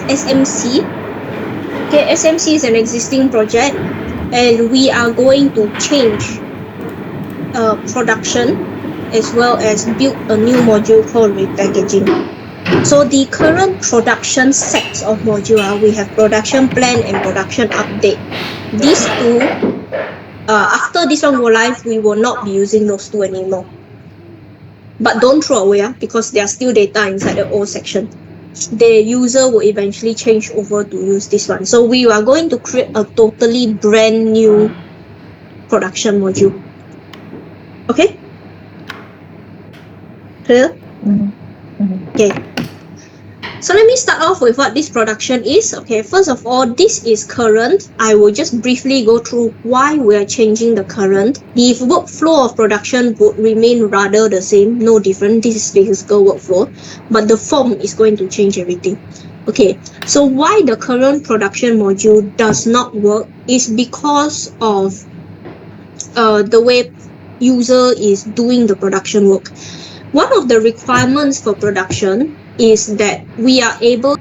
SMC. Okay, SMC is an existing project, and we are going to change production as well as build a new module called repackaging. So the current production sets of module, we have production plan and production update. These two, after this one go live, we will not be using those two anymore. But don't throw away, because there are still data inside the old section. The user will eventually change over to use this one. So we are going to create a totally brand new production module. Okay? Clear? Okay. So let me start off with what this production is. Okay, first of all, this is current. I will just briefly go through why we are changing the current. The workflow of production would remain rather the same, no different. This is physical workflow, but the form is going to change everything. Okay, so why the current production module does not work is because of the way user is doing the production work. One of the requirements for production is that we are able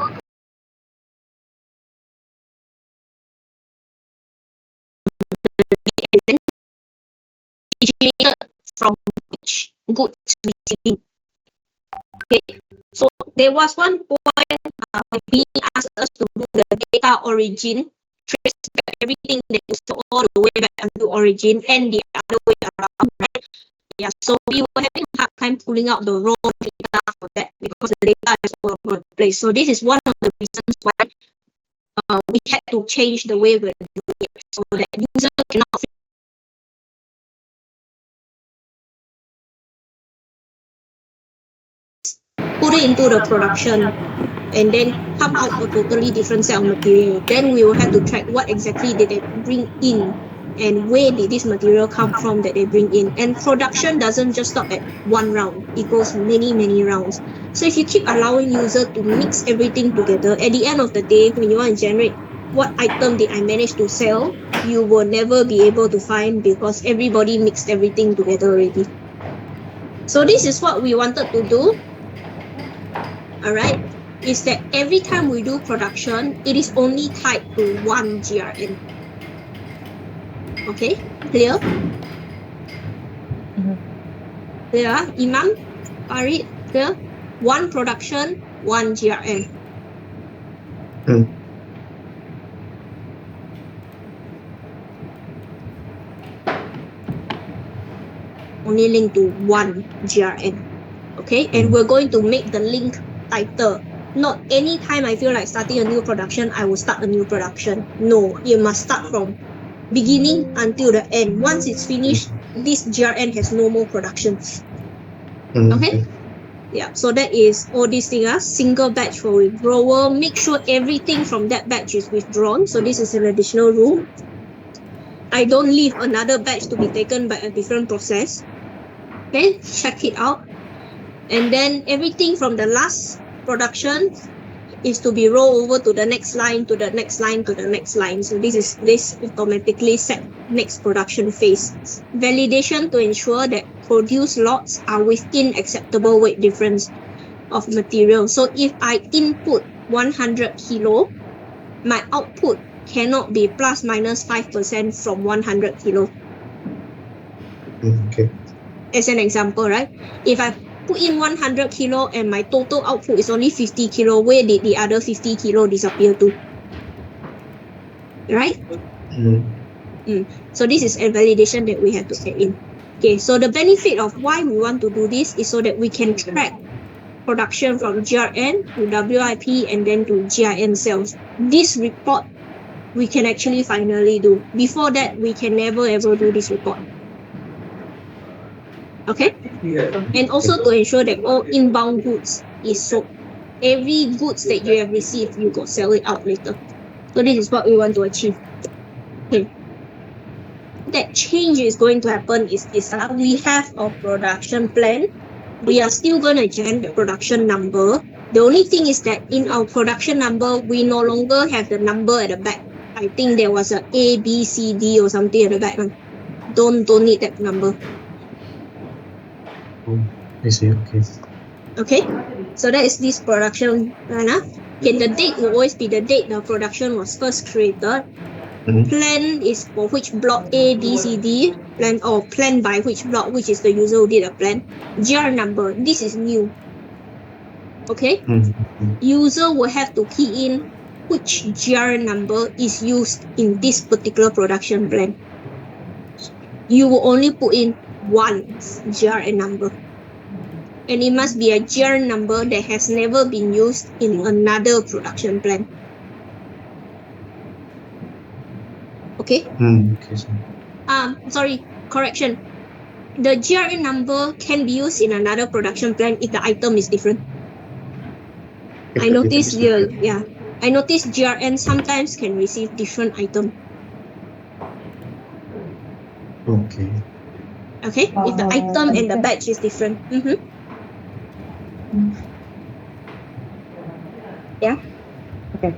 from which goods we see. Okay, so there was one point we asked us to do the data origin, trace back everything that is all the way back to origin and the other way around, right? Yeah, so we were having a hard time pulling out the raw data for that because the data is all over the place. So this is one of the reasons why we had to change the way we're doing it so that user cannot put it into the production and then come out a totally different set of material. Then we will have to track what exactly did they bring in and where did this material come from that they bring in. And production doesn't just stop at one round. It goes many, many rounds. So if you keep allowing user to mix everything together, at the end of the day, when you want to generate what item did I manage to sell, you will never be able to find because everybody mixed everything together already. So this is what we wanted to do. All right, is that every time we do production, it is only tied to one GRN. Okay, clear? Clear? Imam, Farid, clear? One production, one GRN. Only link to one GRN. Okay, and we're going to make the link tighter. Not any time I feel like starting a new production, I will start a new production. No, you must start from beginning until the end. Once it's finished, this GRN has no more productions. Okay? Yeah, so that is all these things. Single batch for withdrawal. Make sure everything from that batch is withdrawn. So this is an additional rule. I don't leave another batch to be taken by a different process. Okay, check it out. And then everything from the last production is to be rolled over to the next line, to the next line, to the next line. So this automatically set next production phase. Validation to ensure that produced lots are within acceptable weight difference of material. So if I input 100 kilo, my output cannot be plus minus 5% from 100 kilo. Okay. As an example, right? If I put in 100 kilo and my total output is only 50 kilo, where did the other 50 kilo disappear to? Right? So this is a validation that we have to add in. Okay, so the benefit of why we want to do this is so that we can track production from GRN to WIP and then to GIN cells. This report we can actually finally do. Before that, we can never ever do this report. Okay? And also to ensure that all inbound goods is sold. Every goods that you have received, you go sell it out later. So this is what we want to achieve. Okay. That change is going to happen is this. We have a production plan. We are still going to generate the production number. The only thing is that in our production number, we no longer have the number at the back. I think there was a A, B, C, D or something at the back. Don't need that number. I see, okay. Okay, so that is this production plan. Okay, the date will always be the date the production was first created. Plan is for which block A, B, C, D. Plan by which block, which is the user who did a plan. GR number, this is new. Okay? User will have to key in which GR number is used in this particular production plan. You will only put in one GRN number. And it must be a GR number that has never been used in another production plan. Okay? Sorry, correction. The GRN number can be used in another production plan if the item is different. I noticed GRN sometimes can receive different item. Okay. Okay, if the item and the batch is different. Yeah. Okay.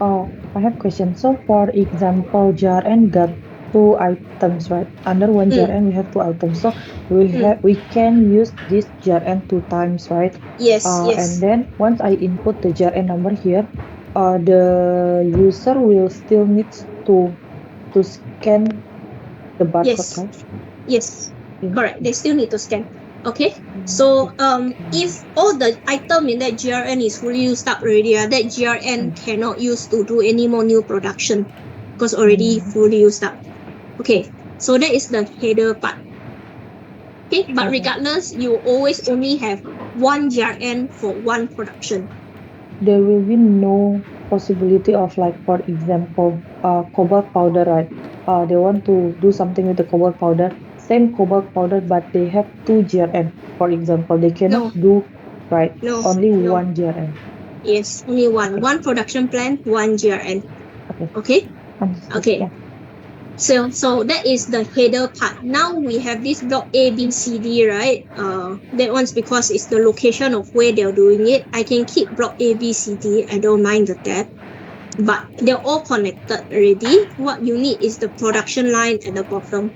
I have question. So for example, JRN got 2 items, right? Under one JRN, we have 2 items. So we can use this JRN 2 times, right? Yes, yes. And then once I input the JRN number here, the user will still needs to scan the barcode, Yes. right? Yes. Correct. They still need to scan. Okay. So if all the item in that GRN is fully used up already, that GRN cannot use to do any more new production because already fully used up. Okay. So that is the header part. Okay. But regardless, you always only have one GRN for one production. There will be no possibility of, like, for example, cobalt powder, right? They want to do something with the cobalt powder, same cobalt powder, but they have 2 GRN, for example. They cannot do, right? Only one GRN. Yes, only one. One production plan, one GRN. Okay? Okay. Yeah. So that is the header part. Now we have this block A, B, C, D, right? That one's because it's the location of where they're doing it. I can keep block A, B, C, D. I don't mind the tab. But they're all connected already. What you need is the production line at the bottom.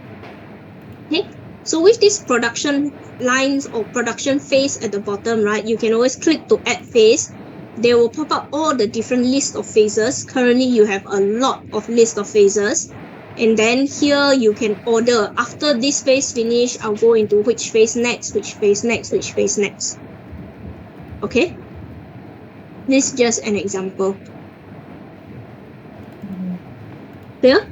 Okay? So with this production lines or production phase at the bottom, right, you can always click to add phase. They will pop up all the different lists of phases. Currently, you have a lot of list of phases. And then here you can order. After this phase finish, I'll go into which phase next, which phase next, which phase next. Okay? This is just an example. Clear?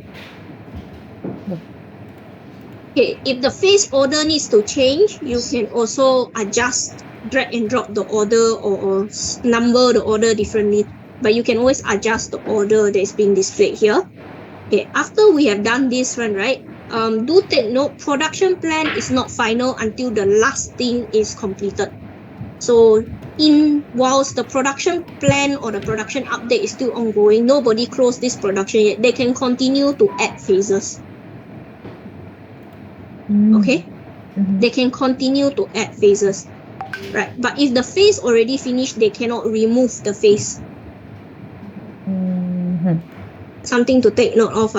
Okay, if the phase order needs to change, you can also adjust, drag and drop the order or number the order differently. But you can always adjust the order that is being displayed here. Okay, after we have done this one, right? Do take note, production plan is not final until the last thing is completed. So whilst the production plan or the production update is still ongoing, nobody closed this production yet. They can continue to add phases. Okay? They can continue to add phases. Right. But if the phase already finished, they cannot remove the phase. Something to take note of.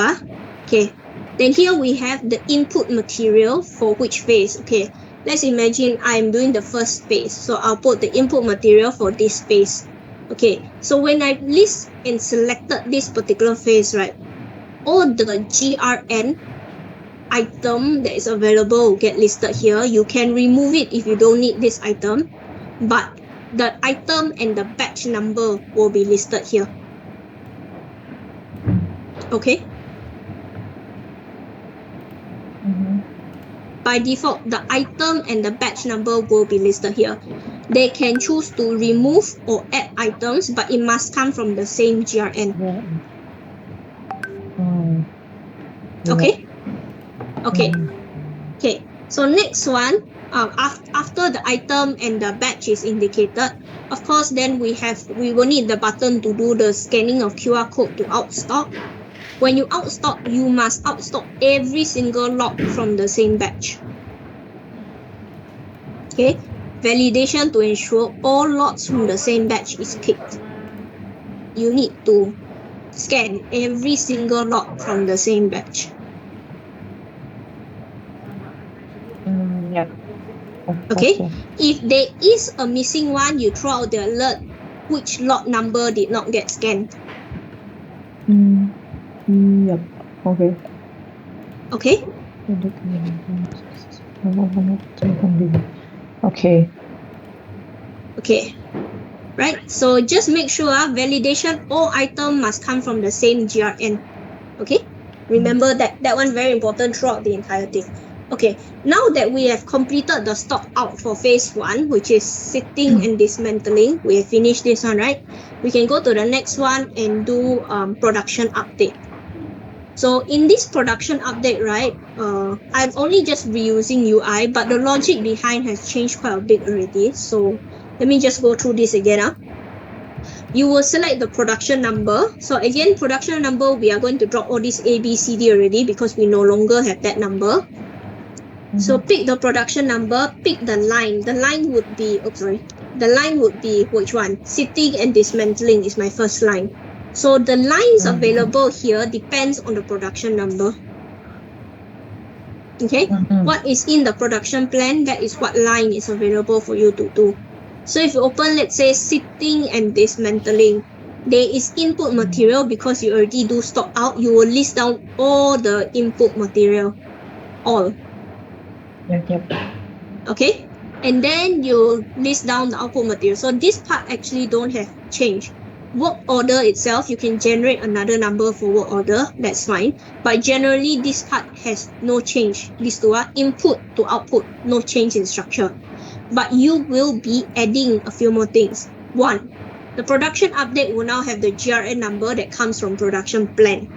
Okay. Then here we have the input material for which phase. Okay. Let's imagine I'm doing the first phase. So I'll put the input material for this phase. Okay. So when I list and selected this particular phase, right, all the GRN item that is available will get listed here. You can remove it if you don't need this item, but the item and the batch number will be listed here. Okay? By default, the item and the batch number will be listed here. They can choose to remove or add items, but it must come from the same GRN. Okay? Okay. Okay. So next one, after the item and the batch is indicated, of course, then we will need the button to do the scanning of QR code to outstock. When you outstock, you must outstock every single lot from the same batch. Okay. Validation to ensure all lots from the same batch is picked. You need to scan every single lot from the same batch. Okay, if there is a missing one, you throw out the alert. which lot number did not get scanned. Yep. Okay. Okay. Okay. Okay. Right. So just make sure validation all item must come from the same GRN. Okay. Remember that one very important throughout the entire thing. Okay. Now that we have completed the stock out for phase 1, which is sitting and dismantling, we have finished this one, right? We can go to the next one and do production update. So in this production update, right, I'm only just reusing UI, but the logic behind has changed quite a bit already. So let me just go through this again. You will select the production number. So again, production number, we are going to drop all this A, B, C, D already because we no longer have that number. So pick the production number, pick the line. The line would be, the line would be which one? Sitting and dismantling is my first line. So the lines available here depends on the production number. Okay, what is in the production plan, that is what line is available for you to do. So if you open, let's say, sitting and dismantling, there is input material because you already do stock out. You will list down all the input material, all. Yep. Okay, and then you list down the output material. So this part actually don't have change. Work order itself, you can generate another number for work order, that's fine. But generally, this part has no change. These two are input to output, no change in structure. But you will be adding a few more things. One, the production update will now have the GRN number that comes from production plan.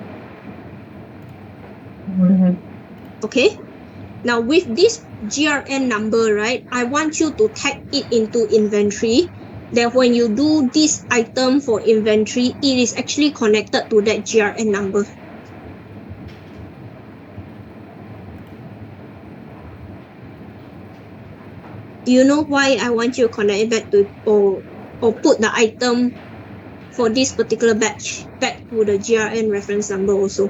Okay, now with this GRN number, right, I want you to tag it into inventory. That when you do this item for inventory, it is actually connected to that GRN number. Do you know why I want you to connect it back to or put the item for this particular batch back to the GRN reference number also?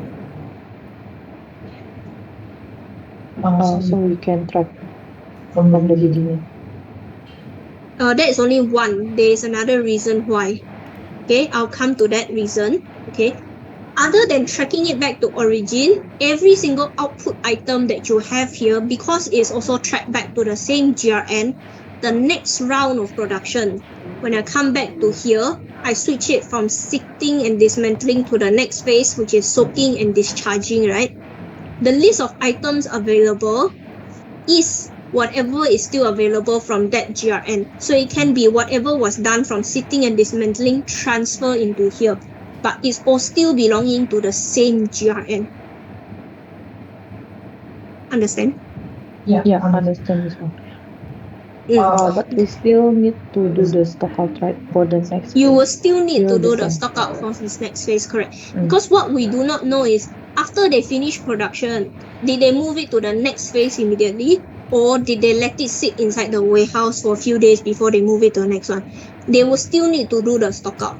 So we can track from the beginning. That is only one. There is another reason why. Okay, I'll come to that reason. Okay, other than tracking it back to origin, every single output item that you have here, because it's also tracked back to the same GRN, the next round of production, when I come back to here, I switch it from sitting and dismantling to the next phase, which is soaking and discharging, right? The list of items available is whatever is still available from that GRN. So it can be whatever was done from sitting and dismantling transfer into here, but it's all still belonging to the same GRN. Understand? Yeah, understand this one. But we still need to do the stock out, right, for the next You phase. will still need to Still do the the same. stock out for this next phase, correct? Because what we do not know is after they finish production, did they move it to the next phase immediately, or did they let it sit inside the warehouse for a few days before they move it to the next one? They will still need to do the stock out.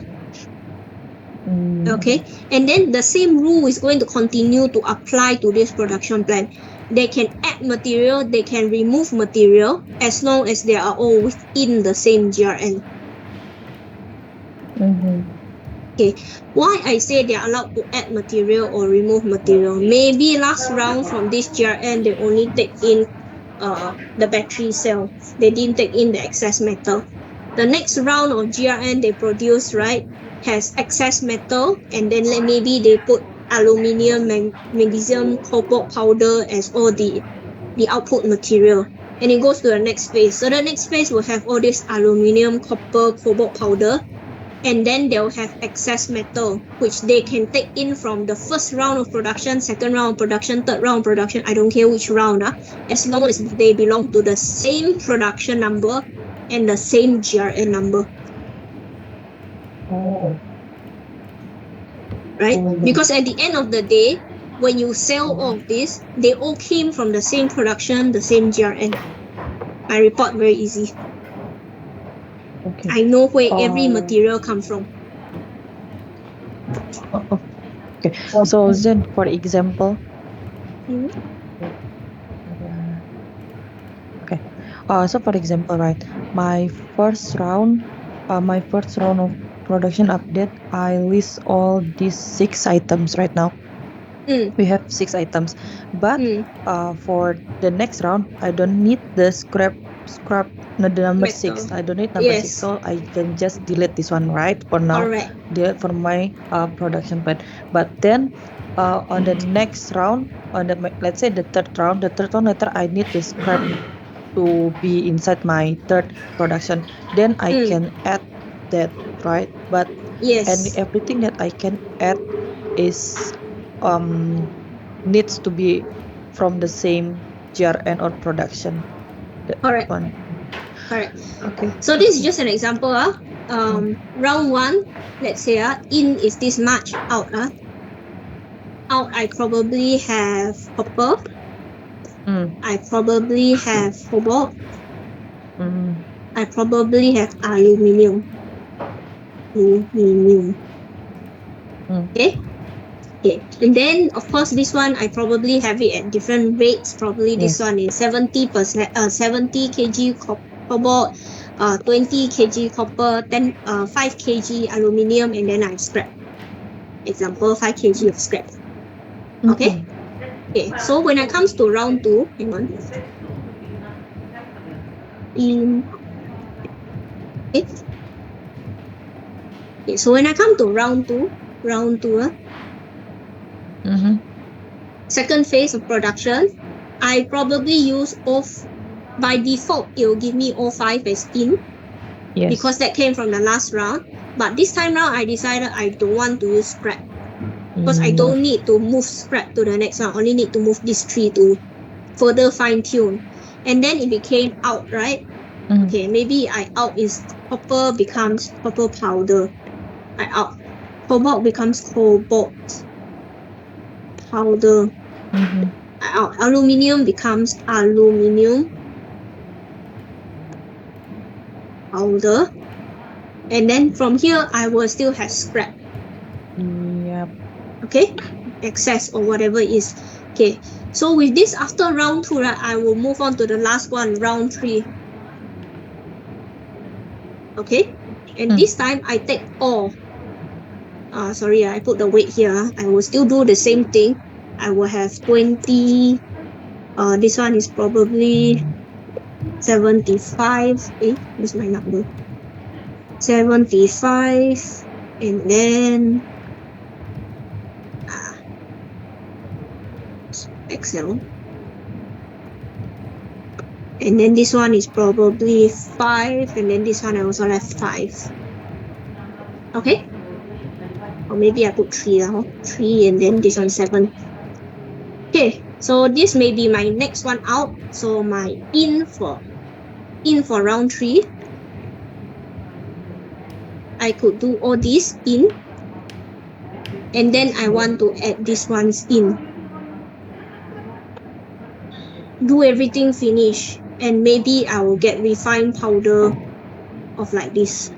Okay, and then the same rule is going to continue to apply to this production plan. They can add material, they can remove material, as long as they are all within the same GRN. Okay, why I say they are allowed to add material or remove material? Maybe last round from this GRN, they only take in the battery cell. They didn't take in the excess metal. The next round of GRN they produce, right, has excess metal, and then maybe they put aluminium, magnesium, cobalt powder as all the output material. And it goes to the next phase. So the next phase will have all this aluminium, copper, cobalt powder, and then they'll have excess metal, which they can take in from the first round of production, second round of production, third round of production. I don't care which round, as long as they belong to the same production number and the same GRN number. Right? Because at the end of the day, when you sell all of this, they all came from the same production, the same GRN. My report very easy. Okay. I know where every material comes from. Okay. So then, for example, okay. So for example, right, my first round my first round of production update, I list all these 6 items right now. Mm, We have 6 items, but mm, for the next round, I don't need the no, the number 6. metal. I don't need number 6, Yes. so I can just delete this one, right? For now, Correct. delete for my production plan. But then on the next round, let's say the third round, later I need the scrap to be inside my third production. Then I Mm, can add that, right? But and yes. everything that I can add is um needs to be from the same GRN or production. That Correct. one. Correct. Okay. So this is just an example. Mm. Round one, let's say in is this much, out. Out I probably have copper. Mm. I probably have cobalt. Mm. I probably have aluminium. Aluminium. Mm. Okay. Okay. And then of course this one I probably have it at different rates. Probably this Yes. one is 70%, 70 kg cobalt, 20 kg copper, 5 kg aluminium, and then I scrap. Example, 5 kg of scrap. Okay. Mm-mm. Okay. So when it comes to round two, hang on. In okay. Okay. So when I come to round two, Mm-hmm. second phase of production, I probably use by default, it will give me O5 as in Yes. because that came from the last round. But this time round, I decided I don't want to use scrap because I don't need to move scrap to the next round. Only need to move this 3 to further fine tune. And then it became out, right? Mm. Okay, maybe I out is copper becomes copper powder. I out. Cobalt becomes cobalt powder. Mm-hmm. I out. Aluminium becomes aluminium powder. And then from here, I will still have scrap. Yep. Okay, excess or whatever it is. Okay, so with this, after round two, right, I will move on to the last one, round three. Okay, and this time I take all. Sorry, I put the weight here. I will still do the same thing. I will have 20. This one is probably 75. Where's my number? 75. And then Excel. And then this one is probably 5. And then this one I also have 5. Okay. Or maybe I put 3 now. 3 and then this one 7. Okay. So this may be my next one out. So my in for round 3. I could do all this in. And then I want to add this ones in. Do everything finish. And maybe I will get refined powder of like this.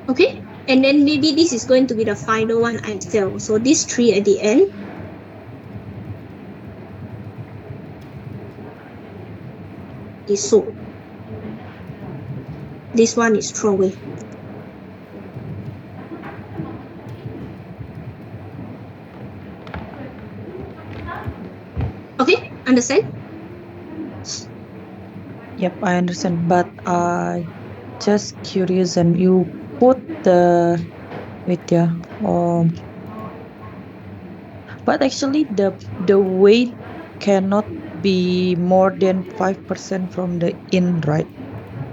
Okay, and then maybe this is going to be the final one I sell. So this 3 at the end. Is sold. This one is throw away. Okay, understand? Yep, I understand. But just curious, and you put the wait, yeah. But actually, the weight cannot be more than 5% from the in, right?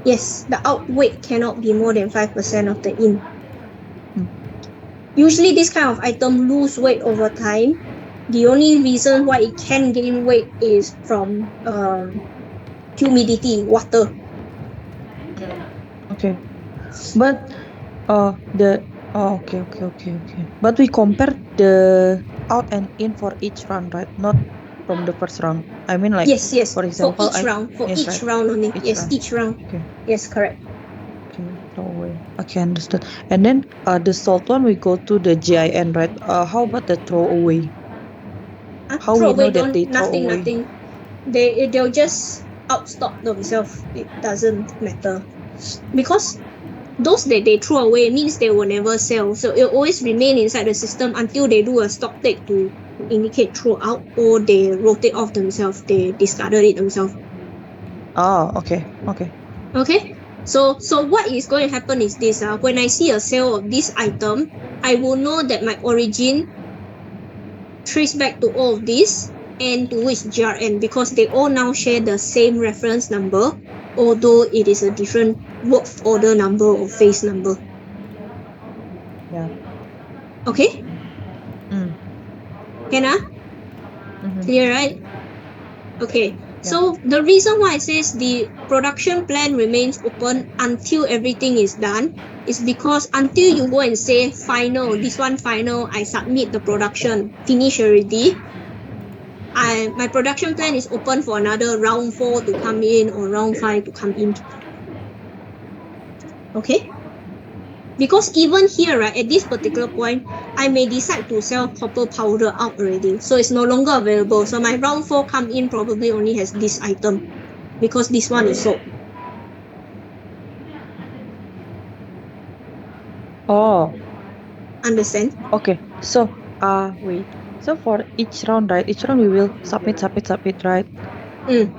Yes, the out weight cannot be more than 5% of the in. Mm. Usually this kind of item lose weight over time. The only reason why it can gain weight is from humidity, water. Okay. But okay. But we compare the out and in for each run, right? Not from the first round. I mean, like, Yes, for example, for each round, yes, right. round only. Each Yes, round. each round. Okay. Yes, correct. Okay, throw away. Okay, understood. And then the salt one, we go to the GIN, right? How about the throw away? How Throw we know away, that they throw nothing, away? nothing. They'll just outstock themselves. It doesn't matter because those that they throw away means they will never sell. So it'll always remain inside the system until they do a stock take to indicate throw out, or they rotate off themselves. They discarded it themselves. Oh, okay, okay. Okay. So what is going to happen is this. When I see a sale of this item, I will know that my origin trace back to all of this and to which GRN, because they all now share the same reference number, although it is a different work order number or phase number. Yeah. Okay? Can I? Mm-hmm. Clear, right? Okay. Yeah. So the reason why it says the production plan remains open until everything is done is because until you go and say final, this one final, I submit the production, finish already, my production plan is open for another round 4 to come in or round 5 to come in. Okay? Because even here, right, at this particular point, I may decide to sell copper powder out already. So it's no longer available. So my round 4 come in probably only has this item because this one is sold. Oh, Understand? okay. So, wait. So for each round, right? Each round we will submit, right?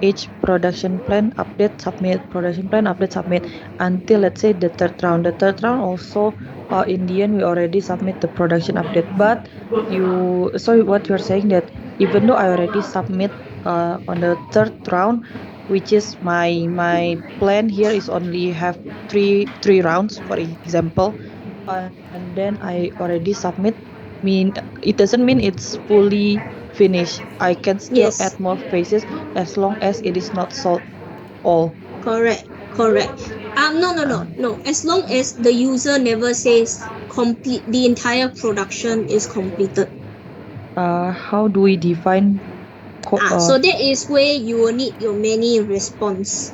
Each production plan update, submit, production plan update, submit, until let's say the third round. The third round also, in the end we already submit the production update. But so what you're saying that even though I already submit on the third round, which is my plan here is only have three rounds, for example, and then I already submit, mean it doesn't mean it's fully finished. I can still Yes. add more phases as long as it is not sold all. Correct. No. As long as the user never says complete, the entire production is completed. How do we define So that is where you will need your many response.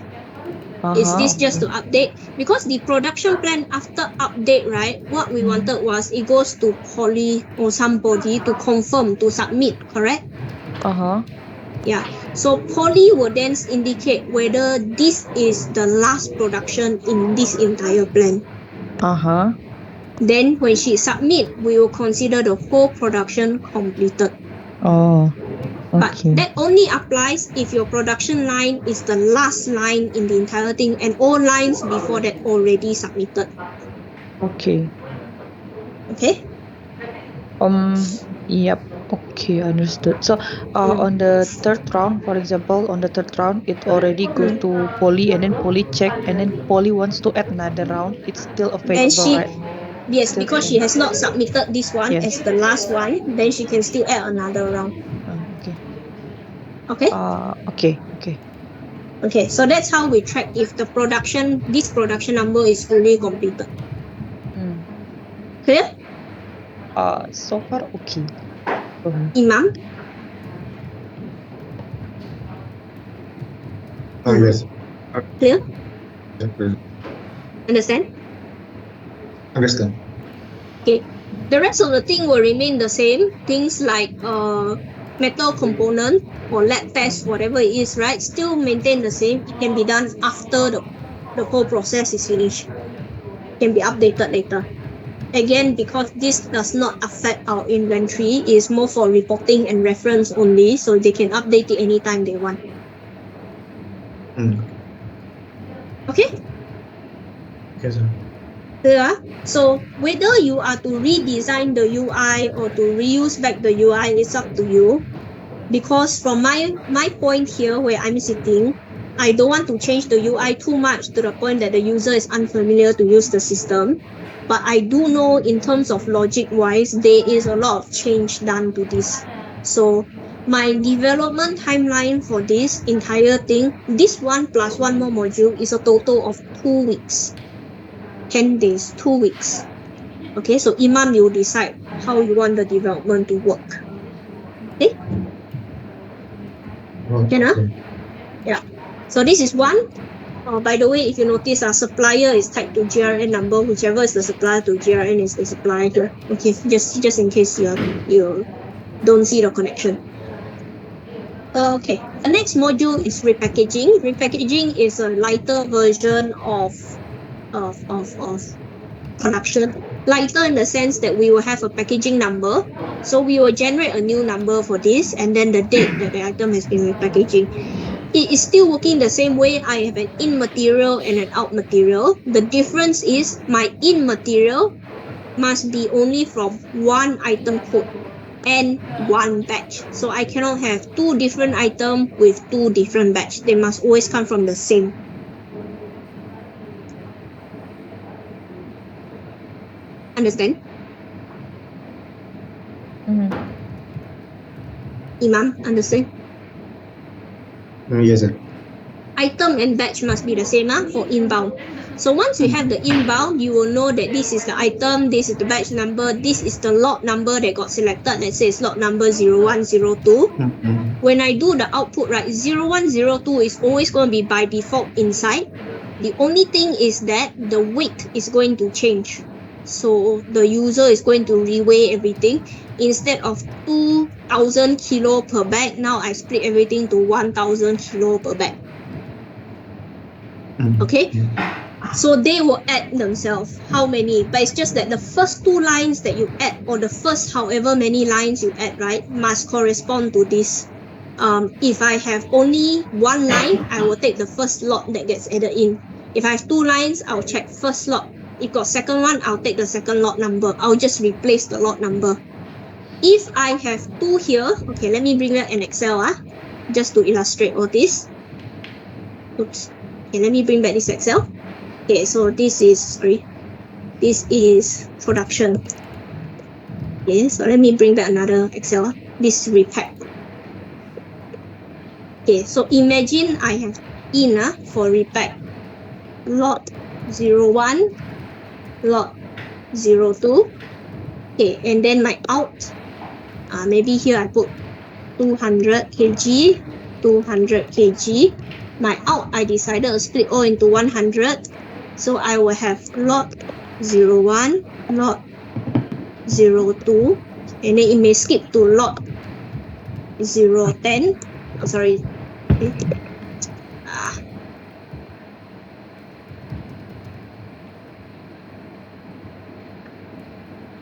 Is this just to update? Because the production plan after update, right? What we wanted was it goes to Poly or somebody to confirm, to submit, correct? Yeah. So Poly will then indicate whether this is the last production in this entire plan. Then when she submit, we will consider the whole production completed. Oh, But okay. that only applies if your production line is the last line in the entire thing and all lines before that already submitted. Okay. Okay? Yep. Okay, understood. So, on the third round, for example, on the third round, it already goes to Poly, and then Poly check, and then Poly wants to add another round. It's still And available, she, right? yes, Still because she has not submitted this one Yes. as the last one, then she can still add another round. Okay. Okay? Okay. Okay, so that's how we track if the this production number is fully completed. Clear? So far okay. Imam? Yes. Clear? Understand? Understand. Okay. The rest of the thing will remain the same. Things like metal component or lab test, whatever it is, right? Still maintain the same. It can be done after the whole process is finished. Can be updated later. Again, because this does not affect our inventory, it is more for reporting and reference only, so they can update it anytime they want. Okay? Okay, sir. Yeah. So whether you are to redesign the UI or to reuse back the UI, it's up to you. Because from my point here where I'm sitting, I don't want to change the UI too much to the point that the user is unfamiliar to use the system. But I do know in terms of logic wise, there is a lot of change done to this. So my development timeline for this entire thing, this one plus one more module is a total of 2 weeks. 10 days, 2 weeks. Okay, so Imam, you decide how you want the development to work. Okay? Can, huh? Okay. Yeah. So this is one. By the way, if you notice, our supplier is tied to GRN number. Whichever is the supplier to GRN is the supplier here. Okay, just in case you don't see the connection. Okay, the next module is repackaging. Repackaging is a lighter version of production. Lighter in the sense that we will have a packaging number. So we will generate a new number for this, and then the date that the item has been repackaging. It is still working the same way. I have an in material and an out material. The difference is my in material must be only from one item code and one batch. So I cannot have two different items with two different batch. They must always come from the same. Understand? Imam, understand? Yes, sir. Item and batch must be the same for inbound. So once you have the inbound, you will know that this is the item, this is the batch number, this is the lot number that got selected. Let's say it's lot number 0102. When I do the output, right, 0102 is always going to be by default inside. The only thing is that the weight is going to change. So the user is going to reweigh everything. Instead of 2,000 kilo per bag, now I split everything to 1,000 kilo per bag. Okay, so they will add themselves how many, but it's just that the first two lines that you add, or the first however many lines you add, right, must correspond to this. If I have only one line, I will take the first lot that gets added in. If I have two lines, I'll check first lot. If got second one, I'll take the second lot number. I'll just replace the lot number. If I have two here, okay, let me bring back an Excel just to illustrate all this. Oops. Okay, let me bring back this Excel. Okay, so this is production. Okay, so let me bring back another Excel. This repack. Okay, so imagine I have in for repack. Lot 01, lot 02. Okay, and then my out. Maybe here I put 200 kg, 200 kg. My out, I decided to split all into 100. So I will have lot 01, lot 02, and then it may skip to lot 010. Oh, sorry. Okay.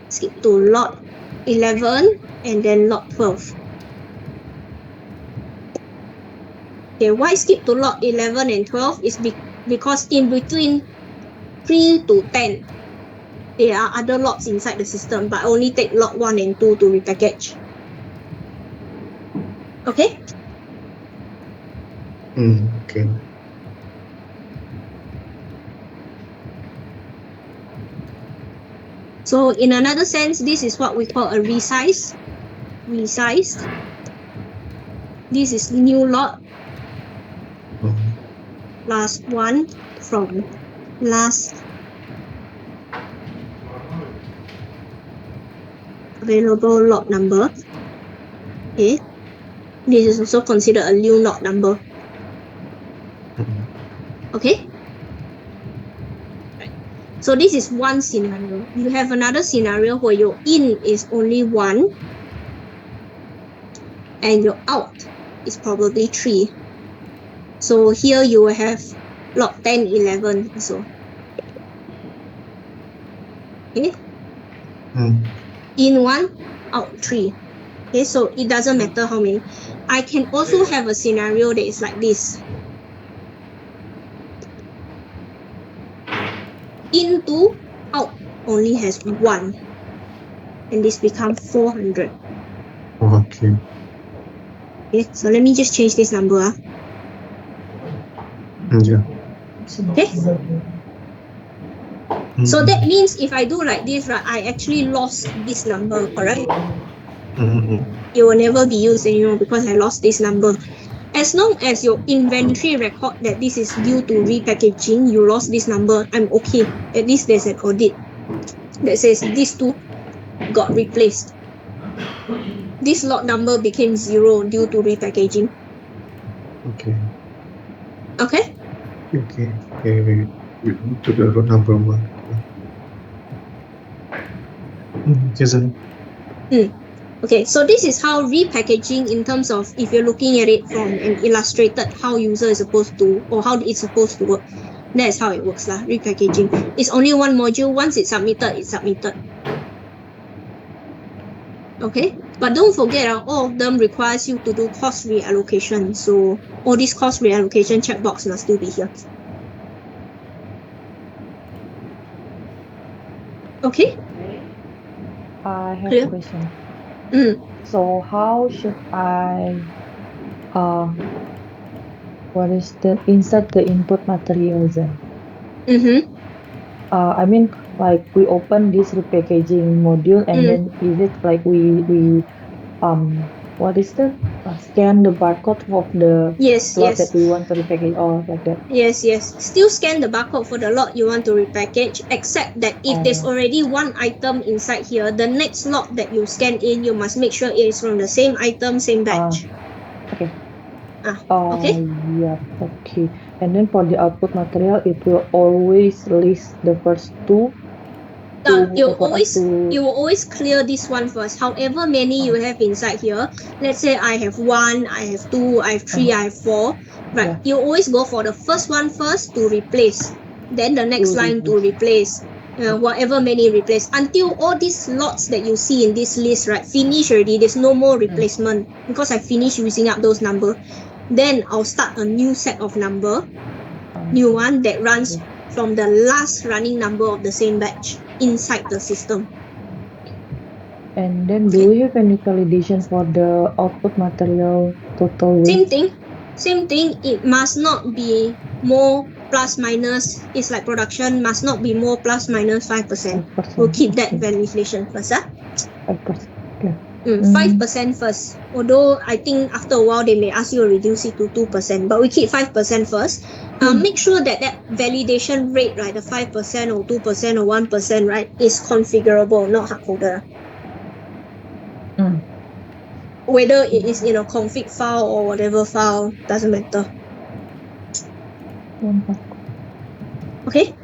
Skip to lot 11 and then lot 12. Okay, why skip to lot 11 and 12 is because in between 3 to 10, there are other lots inside the system, but I only take lot 1 and 2 to repackage. Okay? Okay. So in another sense, this is what we call a resize. Resize. This is new lot. Last one from last available lot number. Okay. This is also considered a new lot number. Okay. So this is one scenario. You have another scenario where your in is only 1 and your out is probably 3. So here you will have lot 10, 11 also. Okay. In 1, out 3. Okay, so it doesn't matter how many. I can also have a scenario that is like this. Into out only has 1, and this becomes 400. Okay. Okay, so let me just change this number. Yeah. Okay. So that means if I do like this, right, I actually lost this number, correct? It will never be used anymore because I lost this number. As long as your inventory record that this is due to repackaging, you lost this number, I'm okay. At least there's an audit that says these two got replaced. This lot number became 0 due to repackaging. Okay. Okay? Okay. Okay. We to the row number 1. Okay, sir. Okay, so this is how repackaging in terms of if you're looking at it from an illustrated how user is supposed to or how it's supposed to work. That's how it works lah. Repackaging. It's only one module. Once it's submitted, it's submitted. Okay, but don't forget all of them requires you to do cost reallocation. So all this cost reallocation checkbox must still be here. Okay, I have clear? a question. Mm. So how should I insert the input materials then? Mm-hmm. I mean, like we open this repackaging module and then is it like we what is that? Scan the barcode of the Yes, lot that yes. we want to repackage or like that? Yes, yes. Still scan the barcode for the lot you want to repackage, except that if there's Oh, already one item inside here, the next lot that you scan in, you must make sure it is from the same item, same batch. okay. Okay? Yeah, okay. And then for the output material, it will always list the first two for us to. You will always clear this one first. However many you have inside here, let's say I have 1, I have 2, I have 3, I have 4, right? Yeah. You always go for the first one first to replace, then the next line to replace. Whatever many replace until all these lots that you see in this list, right, finish already. There's no more replacement because I finished using up those number. Then I'll start a new set of number, new one that runs from the last running number of the same batch inside the system. And then do we have any validation for the output material total weight? Same thing. It must not be more plus minus. It's like production must not be more plus minus 5%. 5%. We'll keep that Okay. validation first. 5%. Okay. 5% first. Although I think after a while they may ask you to reduce it to 2%, but we keep 5% first. Make sure that validation rate, right, the 5% or 2% or 1%, right, is configurable, not hardcoded. Whether it is in a config file or whatever file, doesn't matter. Okay?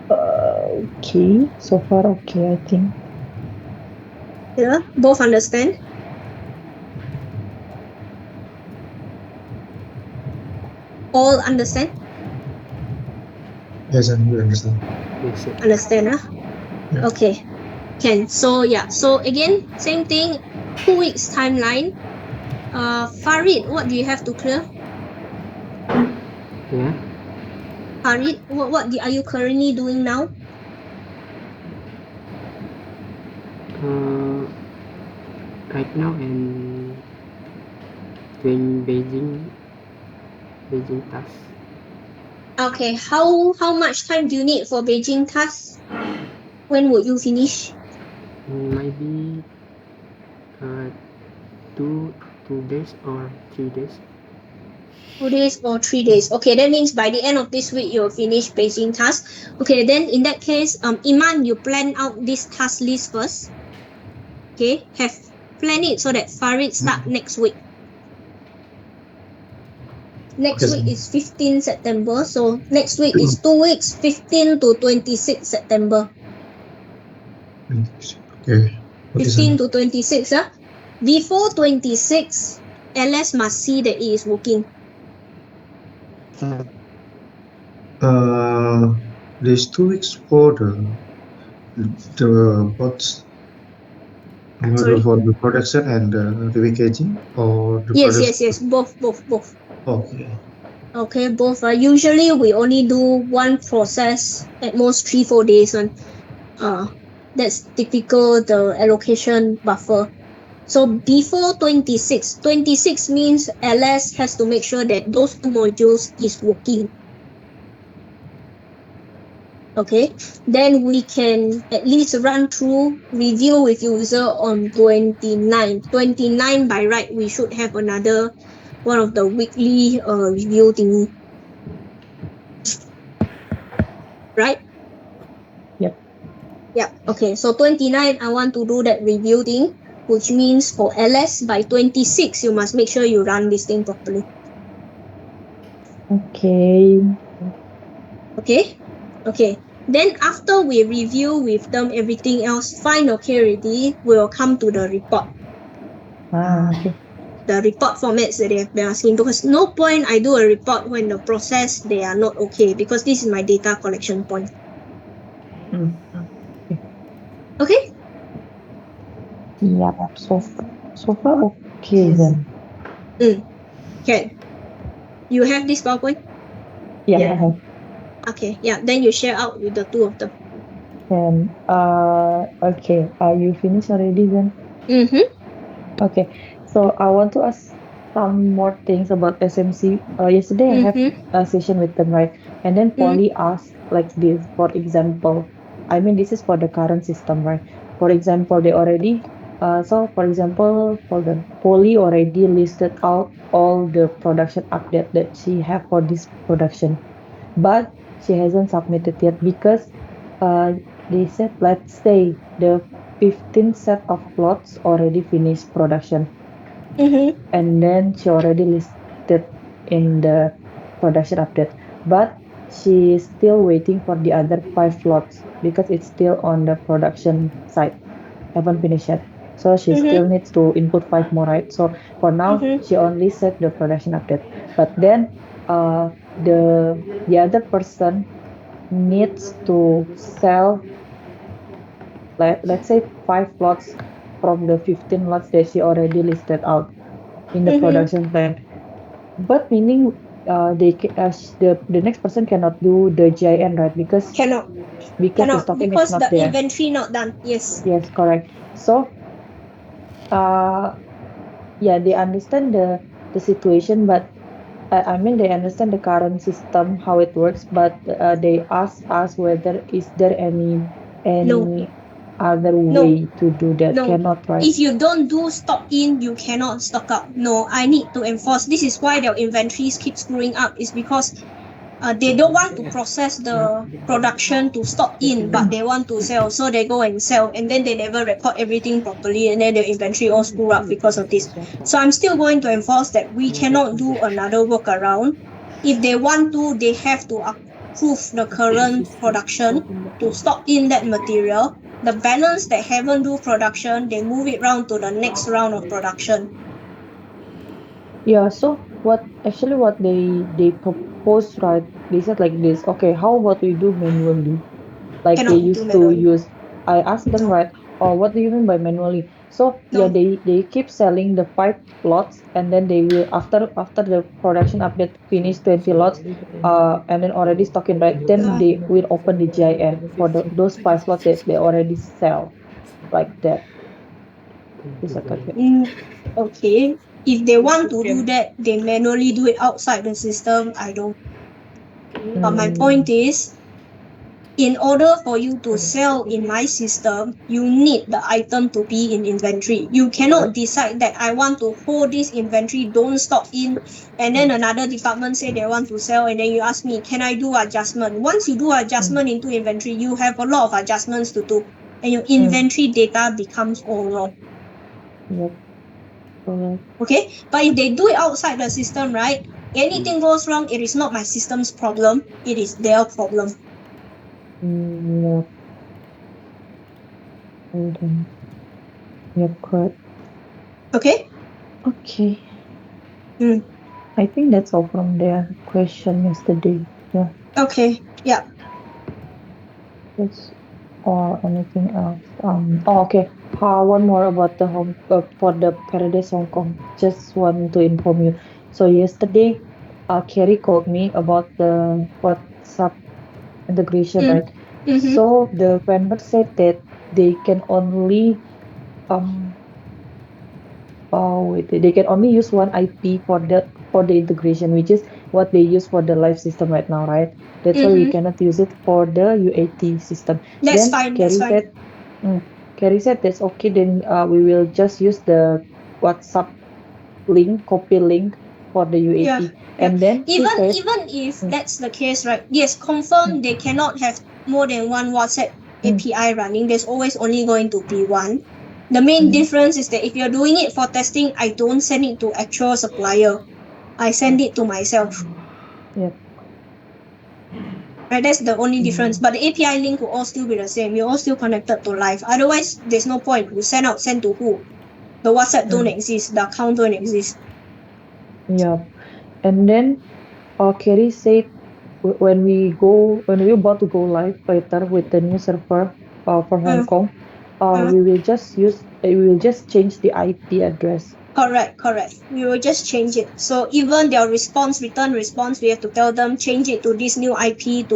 Okay. So far, okay, I think. Yeah, both understand? All understand? Yes, and we understand. Yes, sir. Understand, Yeah. Okay. Can. So yeah. So again, same thing. 2 weeks timeline. Farid, what do you have to clear? Yeah. Farid, what are you currently doing now? Right now in doing Beijing task. Okay. How much time do you need for Beijing task? When would you finish? Maybe 2 days or 3 days. 2 days or 3 days. Okay, that means by the end of this week you'll finish Beijing task. Okay, then in that case, Iman, you plan out this task list first. Okay, plan it so that Farid start next week. Next week is 15 September, so next week is 2 weeks, 15 to 26 September. Okay. 15 to 26. Before 26, LS must see that it is working. There's 2 weeks for the bots. Sorry? For the production and the repackaging or the production? Yes. Both. Okay. Okay, both. Usually we only do one process at most 3-4 days. That's typical the allocation buffer. So before 26 means LS has to make sure that those two modules is working. Okay, then we can at least run through review with user on 29 by right. We should have another one of the weekly review thingy, right? Yep. Okay, so 29 I want to do that review thing, which means for LS by 26 you must make sure you run this thing properly. Okay. Okay. Then after we review with them everything else, fine, okay already, we'll come to the report. Okay. The report formats that they have been asking, because no point I do a report when the process they are not okay, because this is my data collection point. Mm. Okay? Yep. So far okay then. Can you have this PowerPoint? Yeah, I have. Okay, yeah, then you share out with the two of them. And okay. Are you finished already then? Mm-hmm. Okay. So I want to ask some more things about SMC. Yesterday I have Mm-hmm. a session with them, right? And then Polly asked like this, for example, I mean this is for the current system, right? For example, they already so for example, hold on, Polly already listed out all the production update that she have for this production, but she hasn't submitted yet because uh they said, let's say the 15 set of plots already finished production, Mm-hmm. and then she already listed in the production update, but she is still waiting for the other 5 plots because it's still on the production side, haven't finished yet. So she still Mm-hmm. needs to input 5 more, right? So for now Mm-hmm. she only set the production update, but then the other person needs to sell, let's say 5 plots from the 15 lots that she already listed out in the Mm-hmm. production plan. But meaning the next person cannot do the GIN, right? Cannot. Because the Cannot. token is Because not the there. inventory not done. Yes. Yes, correct. So uh yeah, they understand the situation, but I mean they understand the current system how it works, but they ask us whether is there No. any other No. way to do that. No. Cannot, right? If you don't do stock in, you cannot stock out. No, I need to enforce. This is why their inventories keep screwing up. Is because they don't want to process the production to stock in, but they want to sell. So they go and sell, and then they never record everything properly, and then the inventory all screw up because of this. So I'm still going to enforce that we cannot do another workaround. If they want to, they have to approve the current production to stock in that material. The balance that haven't do production, they move it round to the next round of production. Yeah, so what they proposed, right? They said like this, okay, how about we do manually? Like they Cannot do used to manually. use. I asked them, No, right, oh, what do you mean by manually? So yeah, no. they keep selling the 5 lots, and then they will, after the production update finish 20 lots, and then already stock in, right, then Uh, they will open the GIN for those 5 lots that they already sell, like that. Is that okay? Okay. If they want to do that, they manually do it outside the system. I don't. But my Mm, point is, in order for you to sell in my system, you need the item to be in inventory. You cannot decide that I want to hold this inventory, don't stock in, and then another department say they want to sell, and then you ask me, can I do adjustment? Once you do adjustment into inventory, you have a lot of adjustments to do, and your mm, inventory data becomes all wrong. yep, correct. Okay, but if they do it outside the system, right, anything goes wrong, it is not my system's problem, it is their problem. Yep, hold on. Yep, correct. Okay. Okay. Mm. I think that's all from their question yesterday. Yeah, Okay, yeah. that's or anything else. Oh, okay. One more about the home for the Paradise Hong Kong. Just want to inform you. So yesterday, Carrie called me about the WhatsApp integration, Mm. right? Mm-hmm. So the vendor said that they can only um wait, they can only use one IP for the integration, which is what they use for the live system right now, right? That's why we Mm-hmm. cannot use it for the UAT system. That's Then fine, that's fine. mm, Carrie said that's okay. Then we will just use the WhatsApp link, copy link for the Yeah, UAT. yeah. And then she said, Even if mm, that's the case, right? Yes, confirm mm, they cannot have more than one WhatsApp mm, API running. There's always only going to be one. The main mm, difference is that if you're doing it for testing, I don't send it to actual supplier. I send it to myself. Yep. Right, that's the only difference. But the API link will all still be the same. You're all still connected to live. Otherwise, there's no point. You send out, send to who? The WhatsApp don't exist. The account don't exist. Yep. And then Carrie said when we about to go live later with the new server for Hong Mm. Kong, we will just change the IP address. Correct. We will just change it. So even their return response, we have to tell them change it to this new IP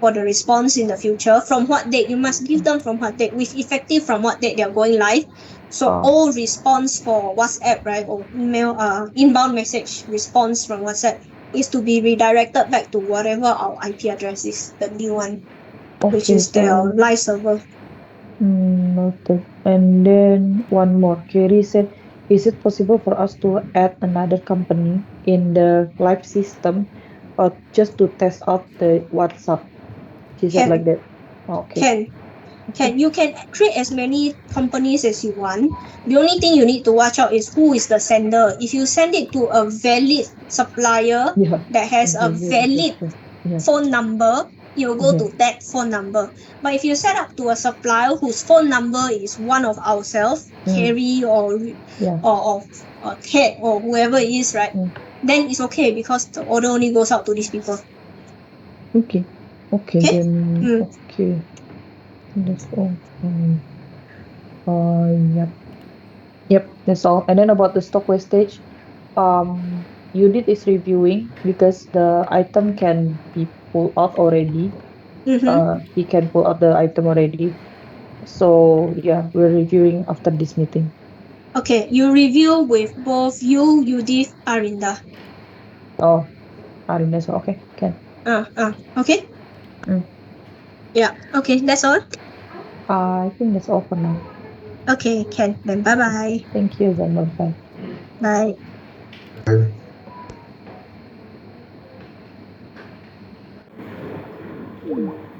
for the response in the future. From what date? You must give them from what date, with effective from what date they're going live. So all response for WhatsApp, right, or email, inbound message response from WhatsApp is to be redirected back to whatever our IP address is, the new one, which Okay, is their so live server. noted. And then one more. Carrie said, is it possible for us to add another company in the live system or just to test out the WhatsApp? She said like Can that. Okay. you can create as many companies as you want. The only thing you need to watch out is who is the sender. If you send it to a valid supplier Yeah. that has a valid Yeah. phone number, it will go to that phone number. But if you set up to a supplier whose phone number is one of ourselves, Carrie Yeah. or Ted or whoever it is, right? Then it's okay because the order only goes out to these people. Okay. Okay, Okay? then okay. That's all. Yep. Yep, that's all. And then about the stock wastage, unit is reviewing because the item can be pulled out already. Mm-hmm. He can pull out the item already. So yeah, we're reviewing after this meeting. Okay, you review with both you, Judith, Arinda. Oh, Arina, so okay, can. Okay? Mm. Yeah. Okay, that's all. I think that's all for now. Okay, can. Then bye-bye. Thank you, Zainal. Bye. Bye. Bye.